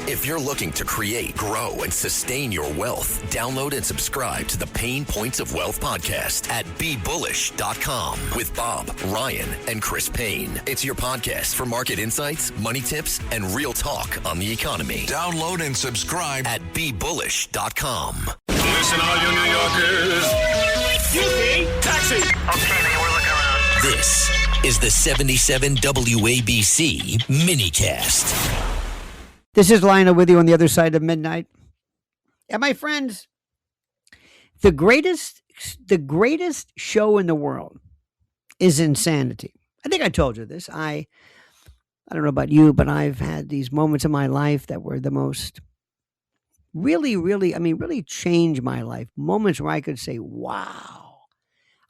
If you're looking to create, grow, and sustain your wealth, download and subscribe to the Pain Points of Wealth podcast at BeBullish.com with Bob, Ryan, and Chris Payne. It's your podcast for market insights, money tips, and real talk on the economy. Download and subscribe at BeBullish.com. Listen, all you New Yorkers. Excuse me, taxi. Okay, man, we're looking around. This is the 77 WABC minicast. This is Lionel with you on the other side of midnight. And my friends, the greatest show in the world is insanity. I think I told you this. I don't know about you, but I've had these moments in my life that were the most really changed my life. Moments where I could say, wow,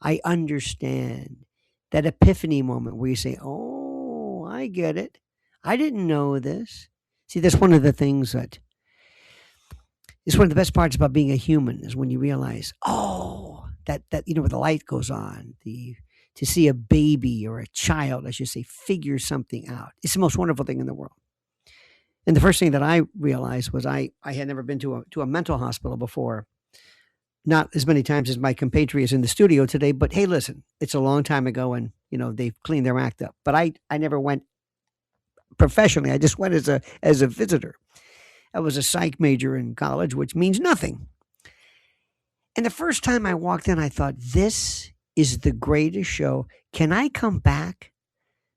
I understand. That epiphany moment where you say, oh, I get it. I didn't know this. See, that's one of the things that is one of the best parts about being a human is when you realize, oh, that where the light goes on, to see a baby or a child, I should say, figure something out. It's the most wonderful thing in the world. And the first thing that I realized was I had never been to a mental hospital before, not as many times as my compatriots in the studio today. But hey, listen, it's a long time ago, and they've cleaned their act up. But I never went professionally. I just went as a visitor. I was a psych major in college, which means nothing. And the first time I walked in, I thought, this is the greatest show. Can I come back?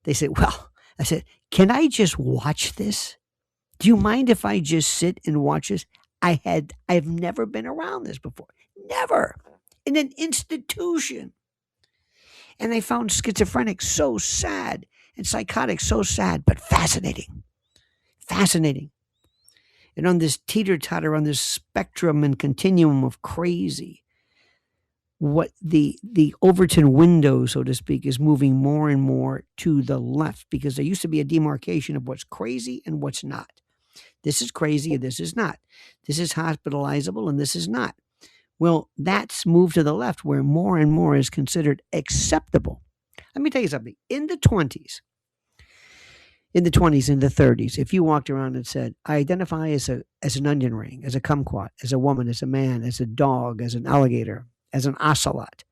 They said, well, I said, can I just watch this? Do you mind if I just sit and watch this? I've never been around this before. Never. In an institution. And I found schizophrenic so sad and psychotic so sad, but fascinating. Fascinating. And on this teeter-totter, on this spectrum and continuum of crazy, what the Overton window, so to speak, is moving more and more to the left, because there used to be a demarcation of what's crazy and what's not. This is crazy and this is not. This is hospitalizable and this is not. Well, that's moved to the left, where more and more is considered acceptable. Let me tell you something. In the 20s, in the 30s, if you walked around and said, I identify as an onion ring, as a kumquat, as a woman, as a man, as a dog, as an alligator, as an ocelot,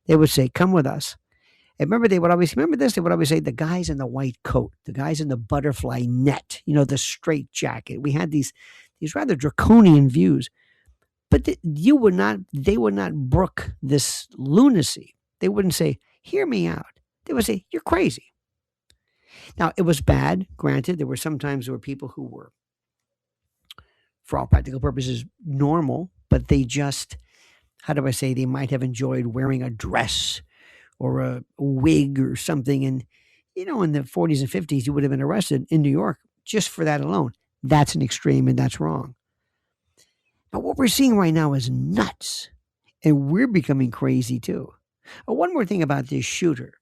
they would say, come with us. And they would always say, the guys in the white coat, the guys in the butterfly net, the straight jacket. We had these rather draconian views. But they would not brook this lunacy. They wouldn't say, hear me out. They would say, you're crazy. Now, it was bad, granted. There were people who were, for all practical purposes, normal, but they just, they might have enjoyed wearing a dress or a wig or something. And, in the 40s and 50s, you would have been arrested in New York just for that alone. That's an extreme and that's wrong. But what we're seeing right now is nuts, and we're becoming crazy too. One more thing about this shooter.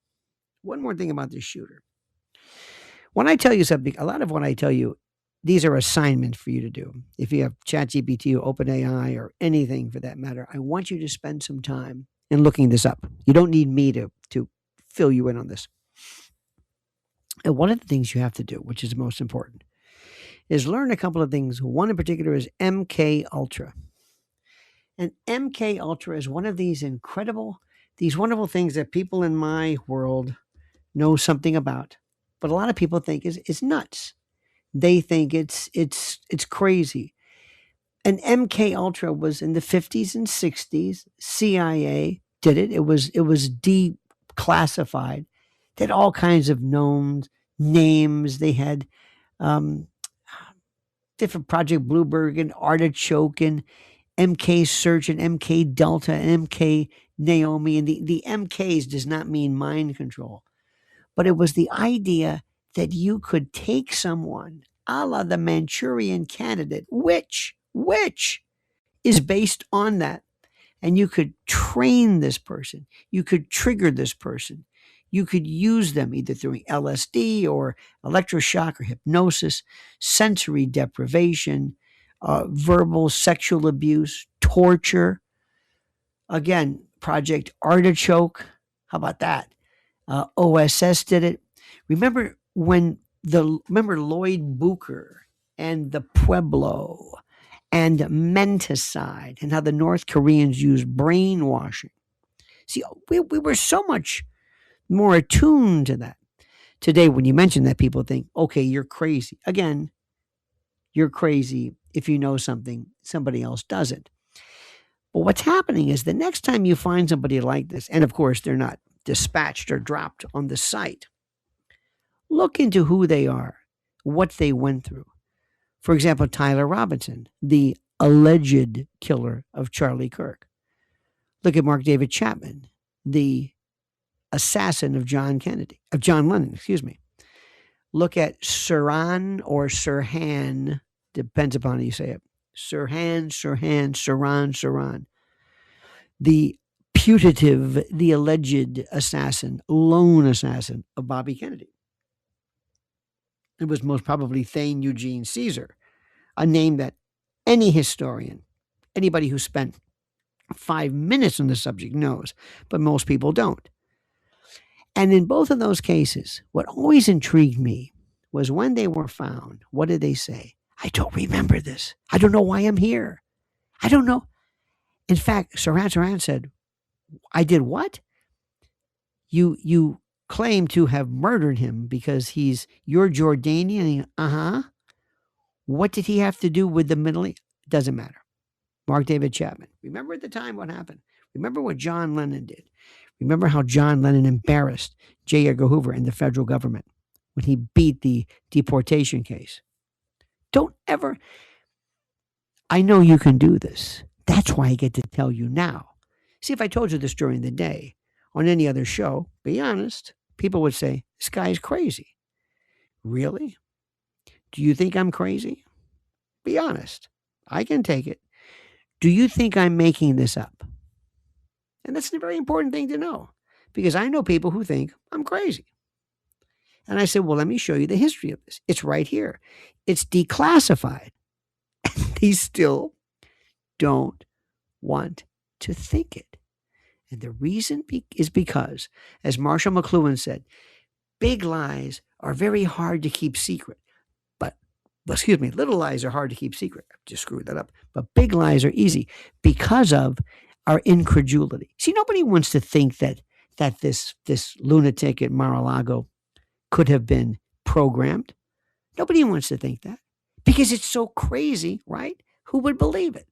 When I tell you something, a lot of what I tell you, these are assignments for you to do. If you have ChatGPT or OpenAI or anything for that matter, I want you to spend some time in looking this up. You don't need me to fill you in on this. And one of the things you have to do, which is the most important, is learn a couple of things. One in particular is MK Ultra. And MK Ultra is one of these wonderful things that people in my world know something about. But a lot of people think is nuts. They think it's crazy. And MK Ultra was in the 50s and 60s. CIA did it. It was declassified. They had all kinds of names. They had different Project Bluebird and Artichoke and MK Search and MK Delta and MK Naomi. And the MKs does not mean mind control. But it was the idea that you could take someone a la the Manchurian Candidate, which is based on that. And you could train this person. You could trigger this person. You could use them either through LSD or electroshock or hypnosis, sensory deprivation, verbal sexual abuse, torture. Again, Project Artichoke. How about that? OSS did it. Remember Lloyd Booker and the Pueblo and menticide and how the North Koreans use brainwashing. See, we were so much more attuned to that. Today, when you mention that, people think, okay, you're crazy. Again, you're crazy if you know something, somebody else doesn't. But what's happening is the next time you find somebody like this, and of course, they're not dispatched or dropped on the site, look into who they are, what they went through. For example, Tyler Robinson, the alleged killer of Charlie Kirk. Look at Mark David Chapman, the assassin of John Lennon, excuse me. Look at Sirhan or Sirhan, depends upon how you say it. Sirhan, the putative, the alleged assassin, lone assassin of Bobby Kennedy. It was most probably Thane Eugene Caesar, a name that any historian, anybody who spent 5 minutes on the subject knows, but most people don't. And in both of those cases, what always intrigued me was when they were found, what did they say? I don't remember this. I don't know why I'm here. I don't know. In fact, Sirhan said, I did what? You claim to have murdered him because you're Jordanian. What did he have to do with the Middle East? Doesn't matter. Mark David Chapman. Remember at the time what happened? Remember what John Lennon did? Remember how John Lennon embarrassed J. Edgar Hoover and the federal government when he beat the deportation case? Don't ever. I know you can do this. That's why I get to tell you now. See, if I told you this during the day on any other show, be honest, people would say, this guy's crazy. Really? Do you think I'm crazy? Be honest. I can take it. Do you think I'm making this up? And that's a very important thing to know, because I know people who think I'm crazy. And I said, well, let me show you the history of this. It's right here. It's declassified. And they still don't want to think it. And the reason is because, as Marshall McLuhan said, big lies are very hard to keep secret. Little lies are hard to keep secret. I just screwed that up. But big lies are easy because of our incredulity. See, nobody wants to think that this lunatic at Mar-a-Lago could have been programmed. Nobody wants to think that because it's so crazy, right? Who would believe it?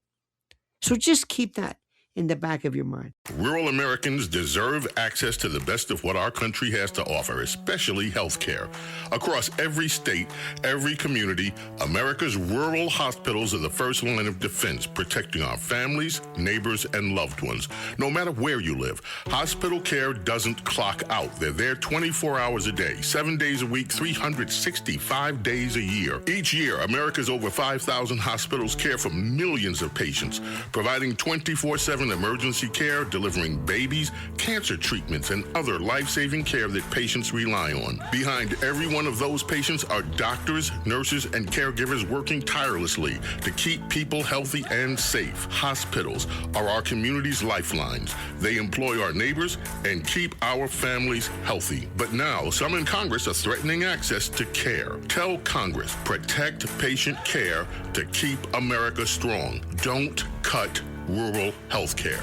So just keep that in the back of your mind. Rural Americans deserve access to the best of what our country has to offer, especially health care. Across every state, every community, America's rural hospitals are the first line of defense, protecting our families, neighbors, and loved ones. No matter where you live, hospital care doesn't clock out. They're there 24 hours a day, 7 days a week, 365 days a year. Each year, America's over 5,000 hospitals care for millions of patients, providing 24/7 emergency care, delivering babies, cancer treatments, and other life-saving care that patients rely on. Behind every one of those patients are doctors, nurses, and caregivers working tirelessly to keep people healthy and safe. Hospitals are our community's lifelines. They employ our neighbors and keep our families healthy. But now, some in Congress are threatening access to care. Tell Congress, protect patient care to keep America strong. Don't cut rural health care.